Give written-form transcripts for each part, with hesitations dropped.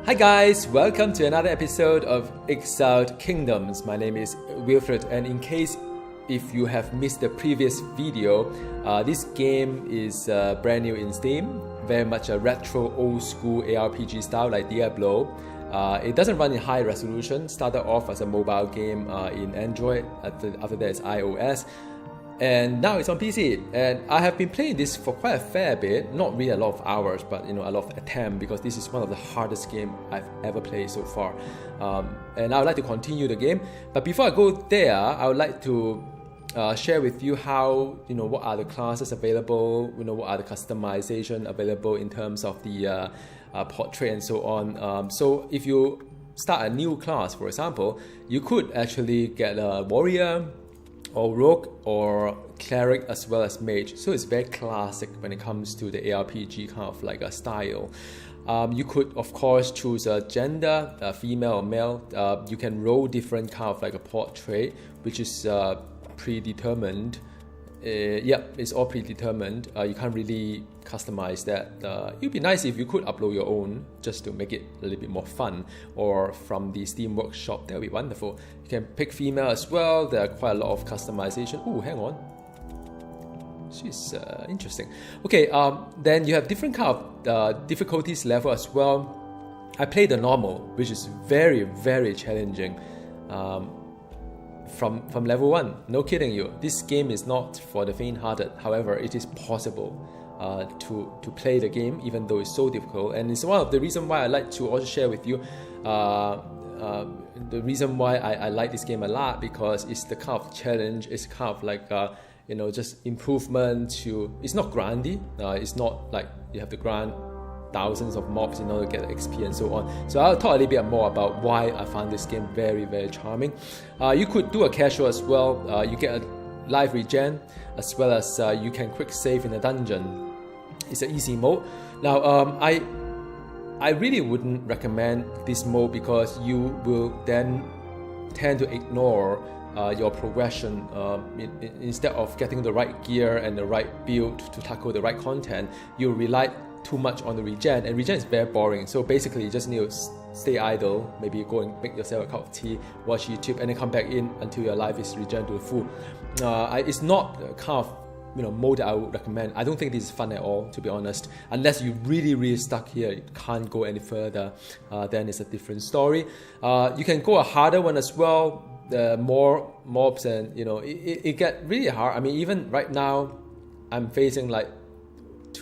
Hi guys, welcome to another episode of Exiled Kingdoms. My name is Wilfred, and in case if you have missed the previous video, this game is brand new in Steam, very much a retro old school ARPG style like Diablo. It doesn't run in high resolution, started off as a mobile game in Android, after that it's iOS. And now it's on PC, and I have been playing this for quite a fair bit, not really a lot of hours, but a lot of attempt, because this is one of the hardest games I've ever played so far. And I would like to continue the game, but before I go there, I would like to share with you how, what are the classes available, what are the customization available in terms of the portrait and so on. So if you start a new class, for example, you could actually get a warrior, or rogue, or cleric, as well as mage. So it's very classic when it comes to the ARPG kind of like a style. You could of course choose a gender, female or male. You can roll different kind of like a portrait, which is predetermined. It's all predetermined. You can't really customize that. It'd be nice if you could upload your own just to make it a little bit more fun, or from the Steam Workshop. That would be wonderful. You can pick female as well. There are quite a lot of customization. Oh, hang on. She's interesting. Okay, then you have different kind of difficulties level as well. I played the normal, which is very, very challenging. From level 1, no kidding you. This game is not for the faint-hearted. However, it is possible to play the game, even though it's so difficult. And it's one of the reasons why I like to also share with you the reason why I like this game a lot, because it's the kind of challenge. It's kind of like just improvement to. It's not grindy. It's not like you have to grind thousands of mobs in order to get XP and so on. So I'll talk a little bit more about why I found this game very, very charming. You could do a casual as well. You get a life regen, as well as you can quick save in a dungeon. It's an easy mode. Now I really wouldn't recommend this mode, because you will then tend to ignore your progression. Instead of getting the right gear and the right build to tackle the right content, you rely too much on the regen, and regen is very boring. So basically you just need to stay idle, maybe go and make yourself a cup of tea, watch YouTube, and then come back in until your life is regen to the full. It's not a kind of mode that I would recommend. I don't think this is fun at all, to be honest. Unless you really stuck here, you can't go any further, then it's a different story. You can go a harder one as well. More mobs, and it get really hard. I mean, even right now I'm facing like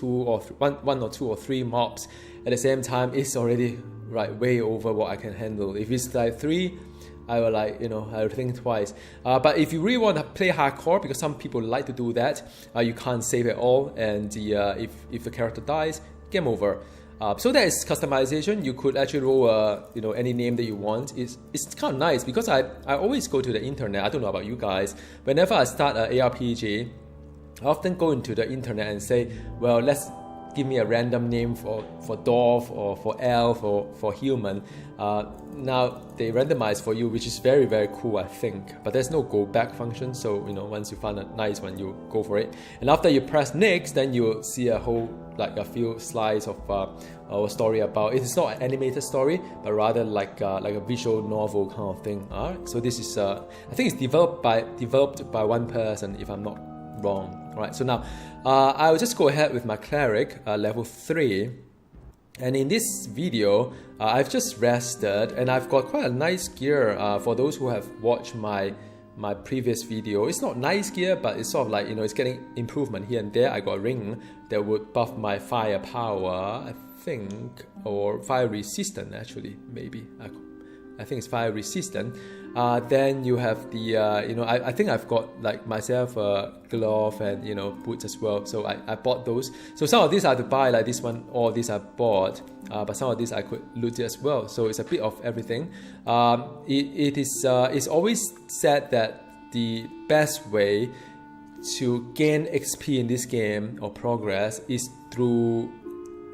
one or two or three mobs at the same time. It's already way over what I can handle. If it's like 3, I will I will think twice. But if you really want to play hardcore, because some people like to do that, you can't save at all, and if the character dies, game over. So there is customization. You could actually roll any name that you want. It's kind of nice, because I always go to the internet. I don't know about you guys. Whenever I start an ARPG, I often go into the internet and say, well, let's give me a random name for dwarf, or for elf, or for human. Now they randomize for you, which is very, very cool, I think. But there's no go back function, so once you find a nice one, you go for it. And after you press next, then you'll see a few slides of a story about it. It's not an animated story, but rather like a visual novel kind of thing. Alright, so this is I think it's developed by one person, if I'm not wrong. Alright, so now I'll just go ahead with my cleric, level 3. And in this video, I've just rested, and I've got quite a nice gear. For those who have watched my previous video, it's not nice gear, but it's sort of like, it's getting improvement here and there. I got a ring that would buff my fire power, I think, or fire resistant actually, maybe. I think it's fire resistant. Then you have the, I think I've got like myself a glove and, boots as well. So I bought those. So some of these I had to buy, like this one, all these I bought. But some of these I could loot as well. So it's a bit of everything. It's always said that the best way to gain XP in this game or progress is through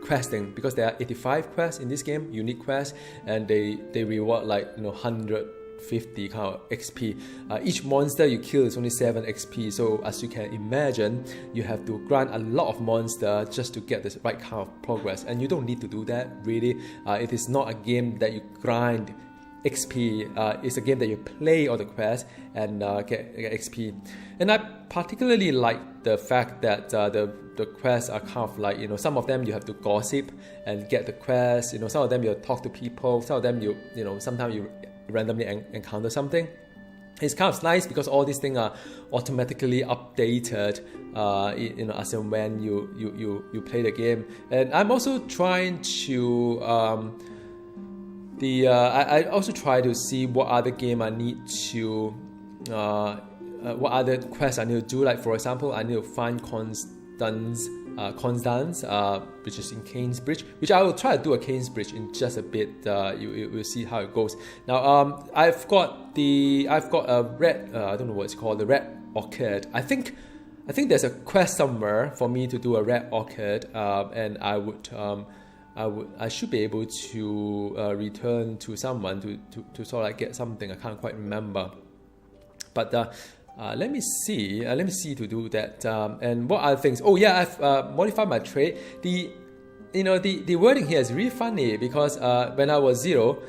questing, because there are 85 quests in this game, unique quests, and they reward like 100 50 kind of XP. Each monster you kill is only 7 XP, so as you can imagine, you have to grind a lot of monster just to get the right kind of progress, and you don't need to do that really. It is not a game that you grind XP, it's a game that you play all the quests and get XP. And I particularly like the fact that the quests are kind of like, some of them you have to gossip and get the quests, some of them you talk to people, some of them sometimes you randomly encounter something. It's kind of nice because all these things are automatically updated, as and when you play the game. And I'm also trying to I also try to see what other game I need to what other quests I need to do. Like for example, I need to find Constance, which is in Kingsbridge, which I will try to do a Kingsbridge in just a bit. You will see how it goes. Now, I've got a red, I don't know what it's called, the red orchid. I think there's a quest somewhere for me to do a red orchid, and I should be able to return to someone to sort of like get something. I can't quite remember, but let me see to do that. And what other things? Oh yeah, I've modified my trade. The wording here is really funny because when I was 0,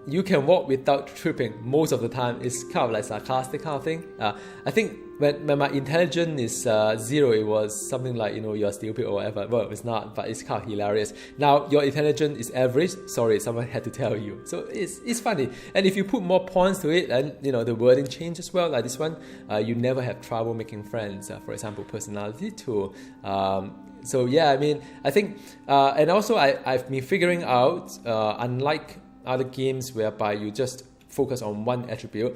you can walk without tripping most of the time. It's kind of like sarcastic kind of thing. I think when my intelligence is 0, it was something like, you're stupid or whatever. Well, it's not, but it's kind of hilarious. Now your intelligence is average. Sorry, someone had to tell you. So it's funny. And if you put more points to it, and the wording changes as well. Like this one, you never have trouble making friends. For example, personality 2. So yeah, I mean, I think, and also I've been figuring out, unlike other games whereby you just focus on one attribute,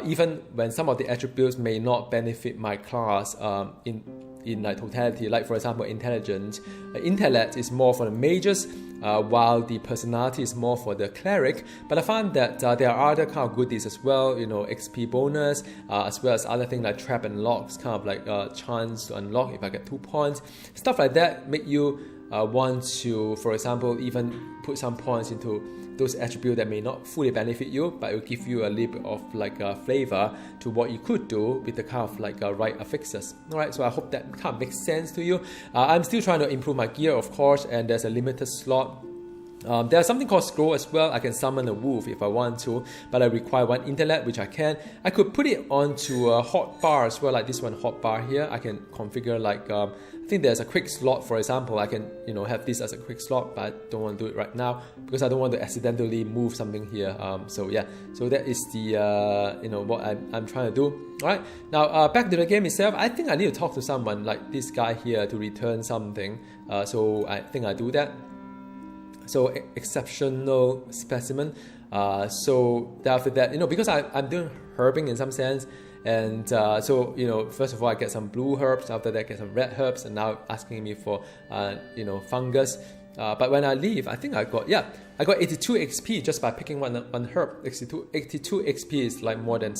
even when some of the attributes may not benefit my class in like totality. Like for example, intelligence, intellect is more for the mages, while the personality is more for the cleric. But I found that there are other kind of goodies as well, XP bonus, as well as other things like trap and locks, kind of like chance to unlock if I get 2 points. Stuff like that make you want to, for example, even put some points into those attributes that may not fully benefit you, but it will give you a little bit of like a flavor to what you could do with the kind of like right affixes. Alright, so I hope that kind of makes sense to you. I'm still trying to improve my gear, of course, and there's a limited slot. There's something called scroll as well. I can summon a wolf if I want to, but I require 1 intellect, which I can. I could put it onto a hotbar as well, like this one hotbar here. I can configure like, I think there's a quick slot, for example. I can have this as a quick slot, but I don't want to do it right now because I don't want to accidentally move something here. So yeah, so that is the what I'm trying to do. Alright, now back to the game itself. I think I need to talk to someone like this guy here to return something. So I think I do that. So exceptional specimen. So after that, because I'm doing herbing in some sense, and so first of all I get some blue herbs. After that, I get some red herbs, and now asking me for fungus. But when I leave, I think I got 82 XP just by picking one herb. 82 XP is like more than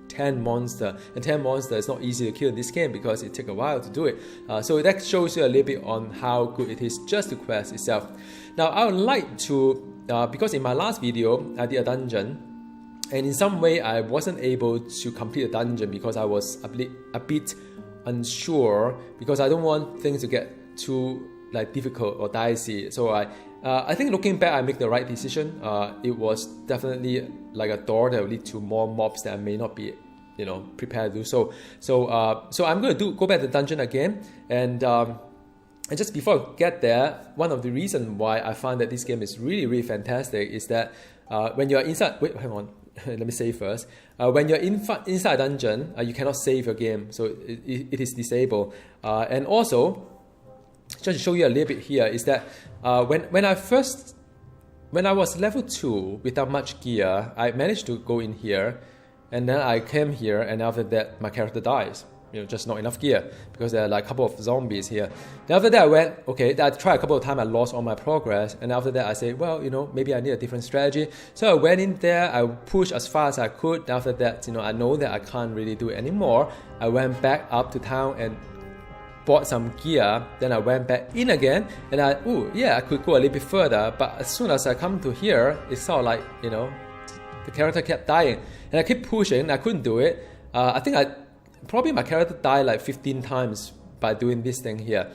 10 monster, and 10 monster is not easy to kill in this game because it takes a while to do it. So that shows you a little bit on how good it is just to quest itself. Now I would like to, because in my last video I did a dungeon, and in some way I wasn't able to complete a dungeon because I was a bit unsure, because I don't want things to get too like difficult or dicey. So I think looking back, I make the right decision. It was definitely like a door that will lead to more mobs that I may not be prepared to do. So I'm going to go back to the dungeon again, and just before I get there, one of the reasons why I find that this game is really, really fantastic is that when you're inside, wait, hang on, let me save first. When you're inside a dungeon, you cannot save your game, so it is disabled. And also, just to show you a little bit here, is that when I was level 2 without much gear, I managed to go in here, and then I came here, and after that my character dies. Just not enough gear because there are like a couple of zombies here. Then after that I went, okay, I tried a couple of times, I lost all my progress, and after that I said, well, maybe I need a different strategy. So I went in there, I pushed as far as I could. After that, I know that I can't really do it anymore. I went back up to town and bought some gear. Then I went back in again, and I could go a little bit further, but as soon as I come to here, it's sort of like, the character kept dying, and I kept pushing. I couldn't do it. I think probably my character died like 15 times by doing this thing here.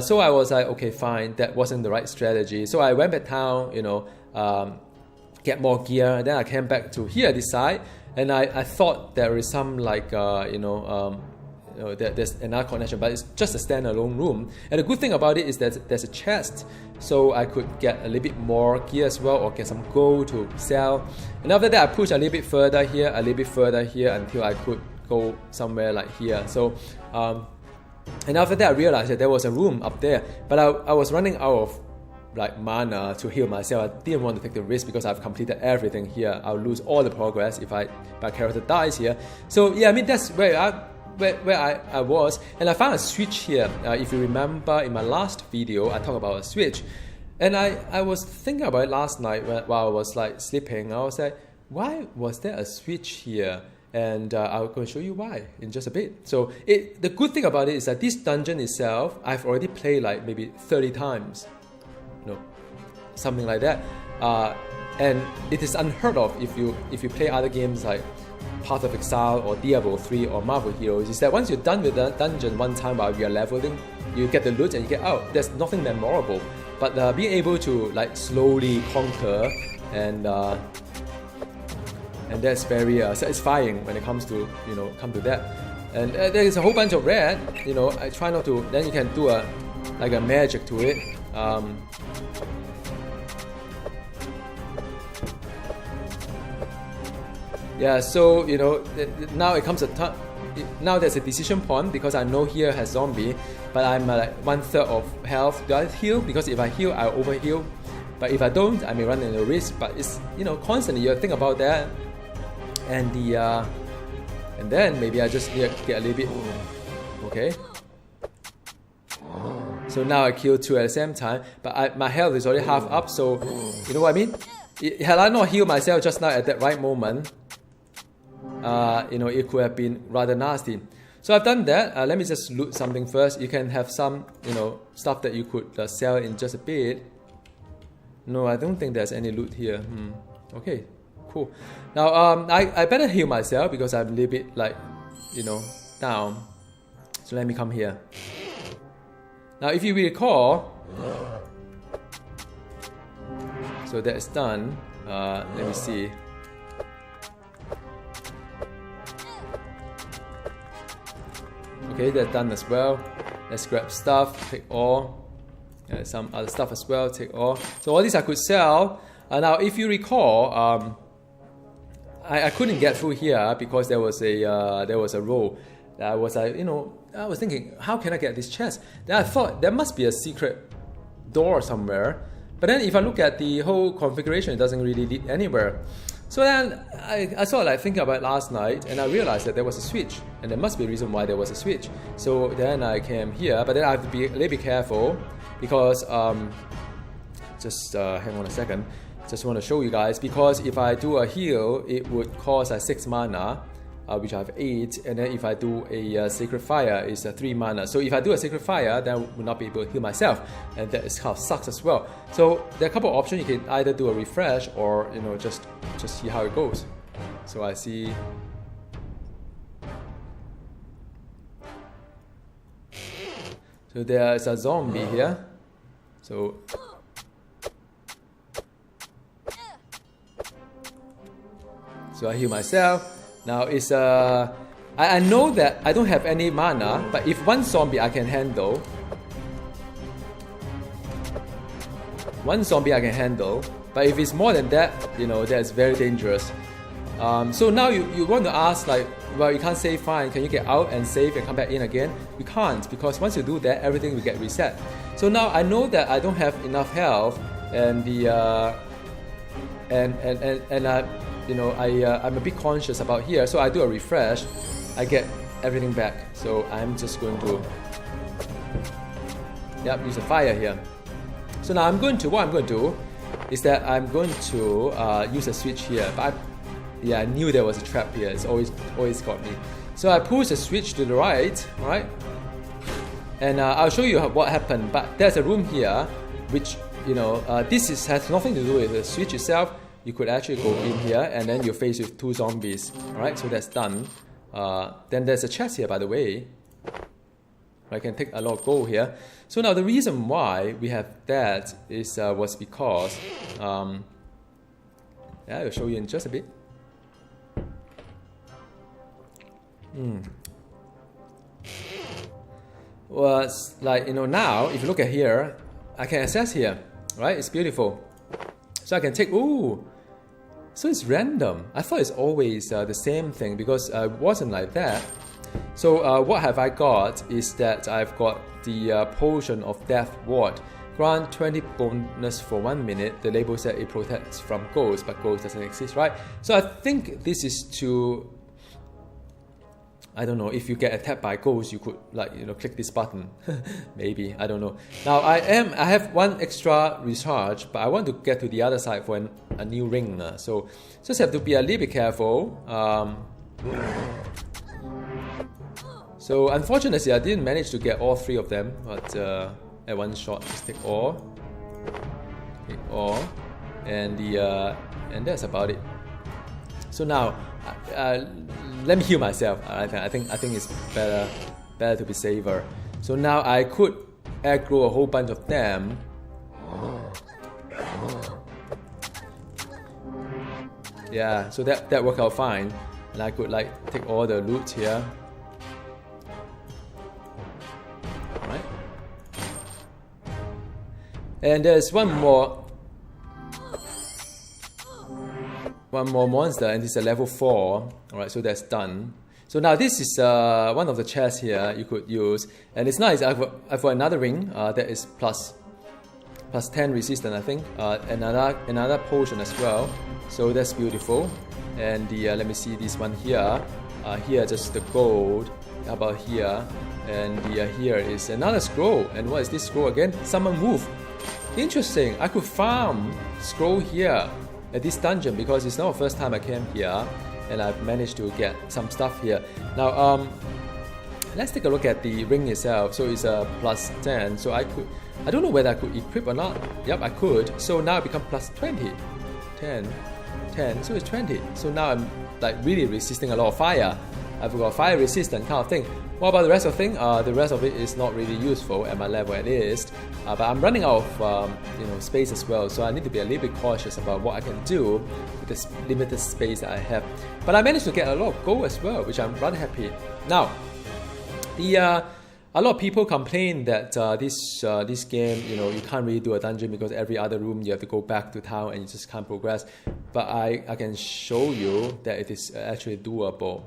So I was like, okay, fine, that wasn't the right strategy. So I went back down, get more gear. Then I came back to here, this side, and I thought there is some like, there's another connection, but it's just a standalone room. And the good thing about it is that there's a chest, so I could get a little bit more gear as well, or get some gold to sell. And after that, I pushed a little bit further here, a little bit further here, until I could go somewhere like here. So, and after that, I realized that there was a room up there, but I was running out of like mana to heal myself. I didn't want to take the risk because I've completed everything here. I'll lose all the progress if my character dies here. So yeah, I mean that's where I was, and I found a switch here. If you remember in my last video, I talked about a switch, and I was thinking about it last night while I was like sleeping. I was like, why was there a switch here? And I'm going to show you why in just a bit. So the good thing about it is that this dungeon itself, I've already played like maybe 30 times, something like that. And it is unheard of if you play other games like Path of Exile or Diablo 3 or Marvel Heroes, is that once you're done with the dungeon one time while you're leveling, you get the loot and you get out. There's nothing memorable. But being able to like slowly conquer and that's very satisfying when it comes to that. And there is a whole bunch of red. I try not to. Then you can do a magic to it. Yeah. So now it comes now there's a decision point because I know here has zombie, but I'm like 1/3 of health. Do I heal? Because if I heal, I overheal. But if I don't, I may run into a risk. But it's constantly you think about that. And and then maybe I just get a little bit okay. So now I kill 2 at the same time, but my health is already half up. So you know what I mean? Had I not healed myself just now at that right moment, it could have been rather nasty. So I've done that. Let me just loot something first. You can have some stuff that you could sell in just a bit. No, I don't think there's any loot here. Okay. Cool. Now I better heal myself because I'm a little bit like down. So let me come here. Now if you recall, so that's done. Let me see. Okay, that's done as well. Let's grab stuff, take all. Some other stuff as well, take all. So all these I could sell. Now if you recall, I couldn't get through here because there was a row. I was like, I was thinking, how can I get this chest? Then I thought there must be a secret door somewhere. But then if I look at the whole configuration, it doesn't really lead anywhere. So then I sort of like thinking about it last night, and I realized that there was a switch, and there must be a reason why there was a switch. So then I came here, but then I have to be a little bit careful because just hang on a second. Just want to show you guys, because if I do a heal, it would cost 6 mana, which I have 8, and then if I do a Sacred Fire, it's 3 mana. So if I do a Sacred Fire, then I will not be able to heal myself, and that is kind of sucks as well. So there are a couple of options. You can either do a refresh or just see how it goes. So I see. So there's a zombie here. So I heal myself. Now it's I know that I don't have any mana, but if one zombie I can handle. But if it's more than that, that's very dangerous. So now you want to ask like, well, you can't save, fine. Can you get out and save and come back in again? You can't, because once you do that, everything will get reset. So now I know that I don't have enough health, and I'm a bit conscious about here, so I do a refresh, I get everything back. So I'm just going to use a fire here. So now what I'm going to do is that I'm going to use a switch here, but I knew there was a trap here. It's always got me. So I push the switch to the right, and I'll show you what happened. But there's a room here which has nothing to do with the switch itself. you could actually go in here and then you're faced with 2 zombies. Alright, so that's done. Then there's a chest here, by the way. I can take a lot of gold here. So now the reason why we have that is was because yeah, I'll show you in just a bit. Well, it's like, you know, now if you look at here, I can access here, right? It's beautiful. So I can take, ooh, so it's random. I thought it's always the same thing because it wasn't like that. So what have I got is that I've got the potion of death ward. Grant 20 bonus for 1 minute. The label said it protects from ghosts, but ghosts doesn't exist, right? So I think this is to, I don't know, if you get attacked by ghosts, you could, like, you know, click this button. Maybe, I don't know. Now I have 1 extra recharge, but I want to get to the other side for a new ring. So just have to be a little bit careful. So unfortunately, I didn't manage to get all 3 of them, but at one shot, just take all, and that's about it. So now, let me heal myself. I think it's better to be safer. So now I could aggro a whole bunch of them. Yeah, so that worked out fine, and I could like take all the loot here. Alright. And there's one more monster, and it's a level 4. Alright, so that's done. So now this is one of the chests here you could use, and it's nice. I've got another ring that is plus 10 resistant, I think. Another potion as well. So that's beautiful. And the let me see this one here. Here just the gold. How about here? And here is another scroll. And what is this scroll again? Summon move. Interesting. I could farm scroll here at this dungeon because it's not the first time I came here, and I've managed to get some stuff here. Now let's take a look at the ring itself. So it's a plus 10. So I don't know whether I could equip or not. Yep, I could. So now it becomes plus 20. 10. So it's 20. So now I'm like really resisting a lot of fire. I've got fire resistant kind of thing. What about the rest of the thing? The rest of it is not really useful at my level at least. But I'm running out of space as well, so I need to be a little bit cautious about what I can do with this limited space that I have. But I managed to get a lot of gold as well, which I'm rather happy. Now, a lot of people complain that this game, you can't really do a dungeon because every other room you have to go back to town and you just can't progress. But I can show you that it is actually doable.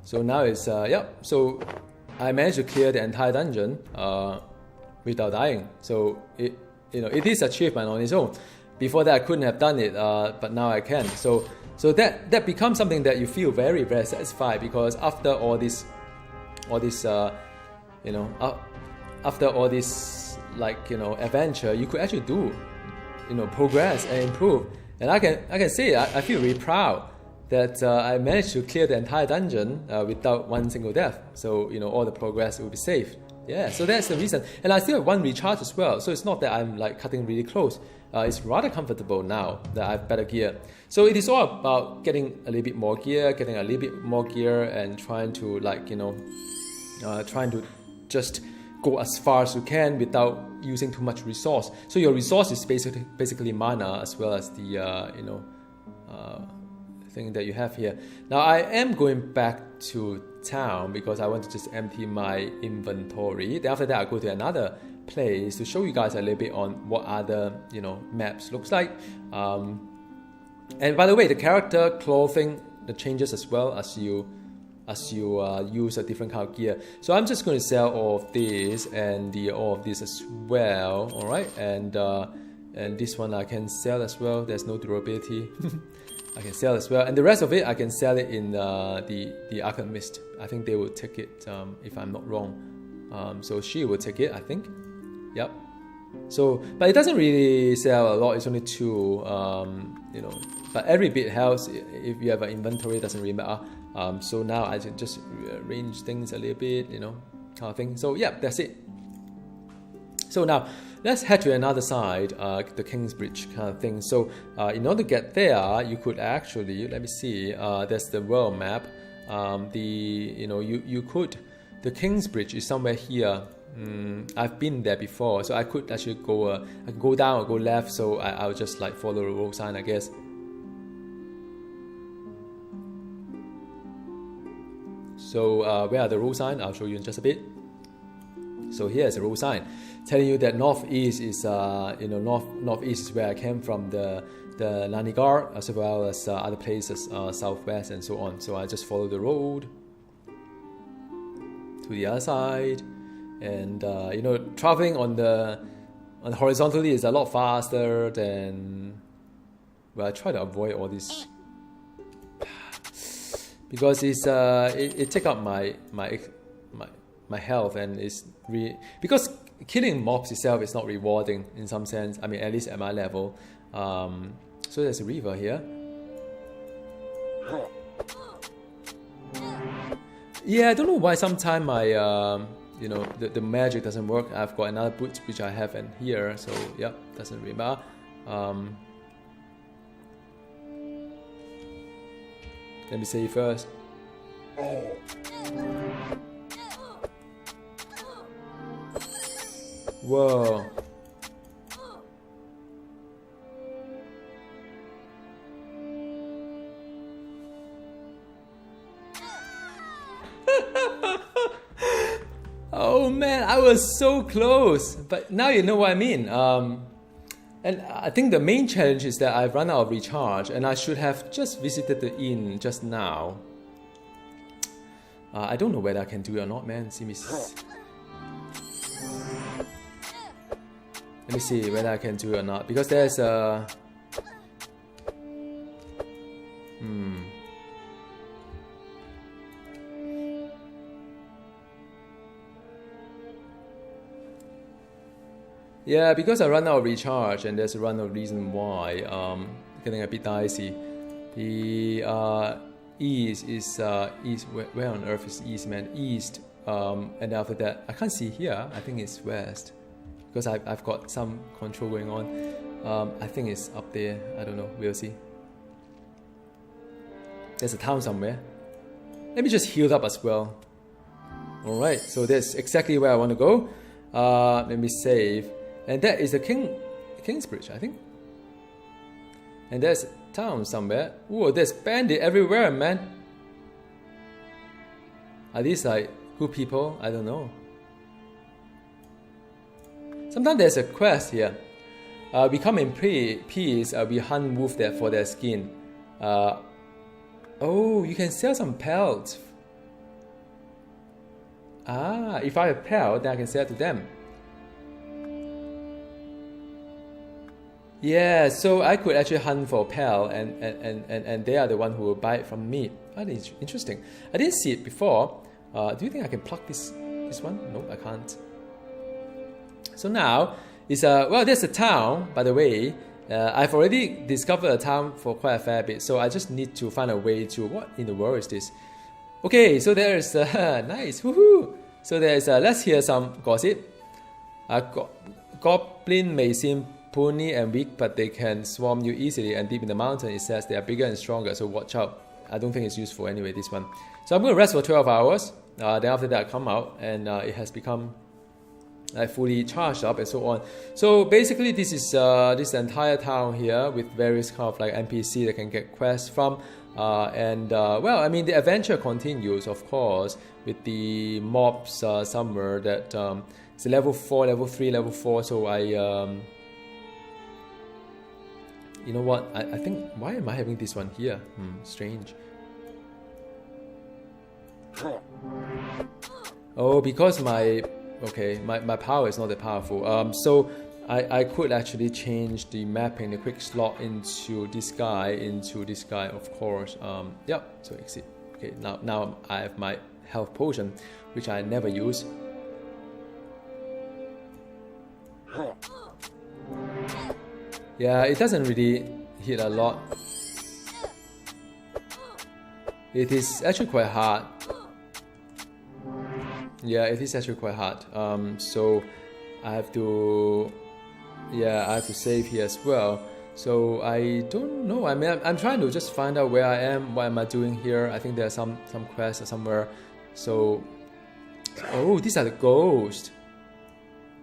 So now it's so I managed to clear the entire dungeon without dying. So it is achievement on its own. Before that I couldn't have done it, but now I can. So that becomes something that you feel very, very satisfied, because after all this after all this adventure, you could actually do progress and improve. And I can say I feel really proud that I managed to clear the entire dungeon without one single death. So all the progress will be saved. Yeah, so that's the reason. And I still have 1 recharge as well, so it's not that I'm like cutting really close. It's rather comfortable now that I have better gear. So it is all about getting a little bit more gear, and trying to trying to just go as far as you can without using too much resource. So your resource is basically mana, as well as the thing that you have here. Now I am going back to town because I want to just empty my inventory. Then after that I'll go to another place to show you guys a little bit on what other maps looks like. And by the way, the character clothing, the changes as well as you use a different kind of gear. So I'm just going to sell all of this and all of this as well. All right, and this one I can sell as well. There's no durability. I can sell as well, and the rest of it I can sell it in the Alchemist. I think they will take it if I'm not wrong. So she will take it, I think. Yep. So, but it doesn't really sell a lot. It's only 2. But every bit helps. If you have an inventory, it doesn't really matter. So now I just arrange things a little bit, you know, kind of thing. So yeah, that's it. So now let's head to another side, the Kingsbridge kind of thing. So in order to get there, you could actually, let me see, there's the world map. You could, the Kingsbridge is somewhere here. I've been there before, so I could actually go, I can go down or go left. So I'll just like follow the road sign, I guess. So where are the road sign? I'll show you in just a bit. So here is a road sign telling you that northeast is, northeast is where I came from, the Lanigar, as well as other places, southwest and so on. So I just follow the road to the other side, and traveling on the horizontally is a lot faster than. Well, I try to avoid all this because it take up my health, and it's because killing mobs itself is not rewarding in some sense. I mean, at least at my level. So there's a river here. Yeah, I don't know why sometimes my the magic doesn't work. I've got another boot which I haven't here, so yeah, doesn't really matter. Let me save first. Whoa. Oh man, I was so close, but now you know what I mean. And I think the main challenge is that I've run out of recharge, and I should have just visited the inn just now. I don't know whether I can do it or not, man. Let me see whether I can do it or not, because there's a... Yeah, because I run out of recharge, and there's a run of reason why. Getting a bit dicey. The east is east. Where on earth is east, man? East. And after that, I can't see here. I think it's west, because I've got some control going on. I think it's up there. I don't know. We'll see. There's a town somewhere. Let me just heal up as well. All right. So that's exactly where I want to go. Let me save. And that is the Kingsbridge, I think. And there's a town somewhere. Whoa, there's bandit everywhere, man. Are these like good people? I don't know. Sometimes there's a quest here. We come in peace. We hunt wolf there for their skin. Oh, you can sell some pelts. If I have pelt, then I can sell to them. Yeah, so I could actually hunt for pal, and they are the one who will buy it from me. That is interesting. I didn't see it before. Do you think I can pluck this one? No, I can't. So now it's well, there's a town, by the way. I've already discovered a town for quite a fair bit, so I just need to find a way to. What in the world is this? Okay, so there's nice, woohoo! So there's let's hear some gossip. Goblin may seem puny and weak, but they can swarm you easily, and deep in the mountain it says they are bigger and stronger, so watch out. I don't think it's useful anyway, this one. So I'm going to rest for 12 hours, then after that I come out, and it has become fully charged up and so on. So basically this is this entire town here with various kind of like NPC that can get quests from, well, I mean the adventure continues, of course, with the mobs somewhere that it's level 4, level 3, level 4, so I you know what, I think, why am I having this one here? Strange. Oh, because my power is not that powerful. So I could actually change the mapping, the quick slot into this guy, of course. Yeah, so exit. Okay, now I have my health potion, which I never use. Yeah, it doesn't really hit a lot. it is actually quite hard. Yeah, it is actually quite hard. So I have to, yeah, I have to save here as well. So I don't know. I mean, I'm trying to just find out where I am. What am I doing here? I think there's some quest somewhere. So, oh, these are the ghosts.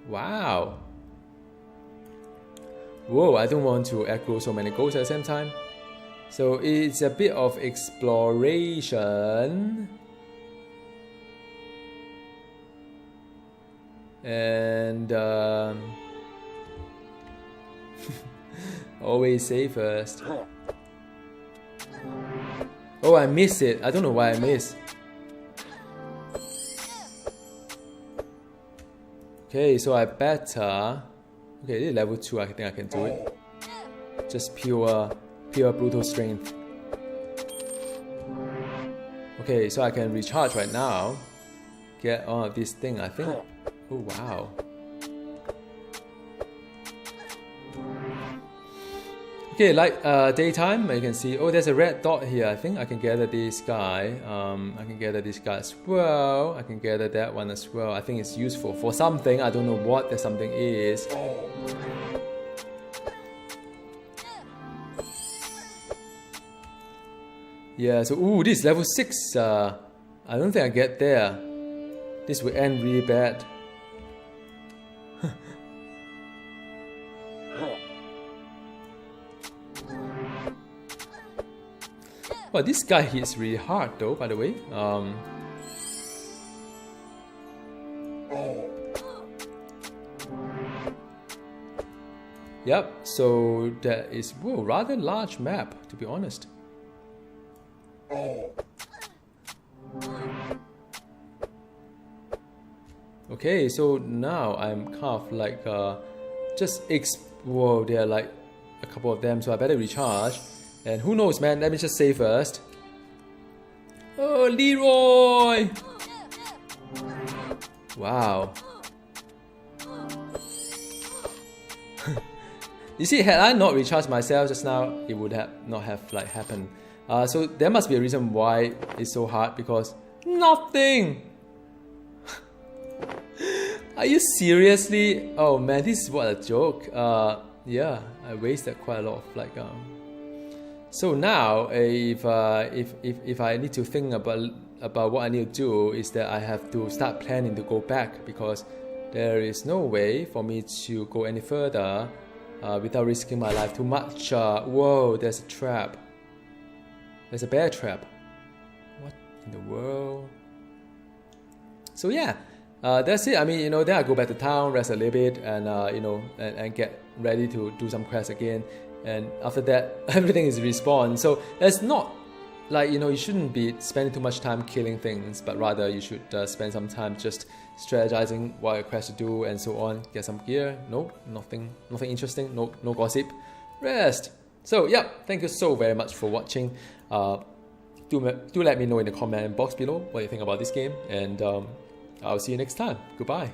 Wow. Whoa, I don't want to aggro so many ghosts at the same time. So it's a bit of exploration. And always save first. Oh, I missed it. I don't know why I missed. Okay, so I better. Okay, this is level 2. I think I can do it. Just pure brutal strength. Okay, so I can recharge right now. Get on this thing, I think. Oh wow. Okay, like daytime, you can see, oh, there's a red dot here. I think I can gather this guy. I can gather this guy as well. I can gather that one as well. I think it's useful for something. I don't know what that something is. Yeah, so, ooh, this is level 6. I don't think I get there. This will end really bad. Well, this guy hits really hard though, by the way. Yep, so that is, whoa, rather large map, to be honest. Okay, so now I'm kind of like whoa, there are like a couple of them, so I better recharge. And who knows, man, let me just save first. Oh, Leroy! Wow. You see, had I not recharged myself just now, it would not have like happened. So there must be a reason why it's so hard, because nothing! Are you seriously? Oh man, this is what a joke. Yeah, I wasted quite a lot of like So now, if I need to think about what I need to do, is that I have to start planning to go back, because there is no way for me to go any further without risking my life too much. Whoa, there's a trap. There's a bear trap. What in the world? So yeah, that's it. I mean, you know, then I go back to town, rest a little bit, and you know, and get ready to do some quests again. And after that, everything is respawn. So it's not like, you know, you shouldn't be spending too much time killing things, but rather you should spend some time just strategizing what your quest to do and so on. Get some gear. Nope, nothing interesting. No gossip. Rest. So yeah, thank you so very much for watching. Do let me know in the comment box below what you think about this game, and I'll see you next time. Goodbye.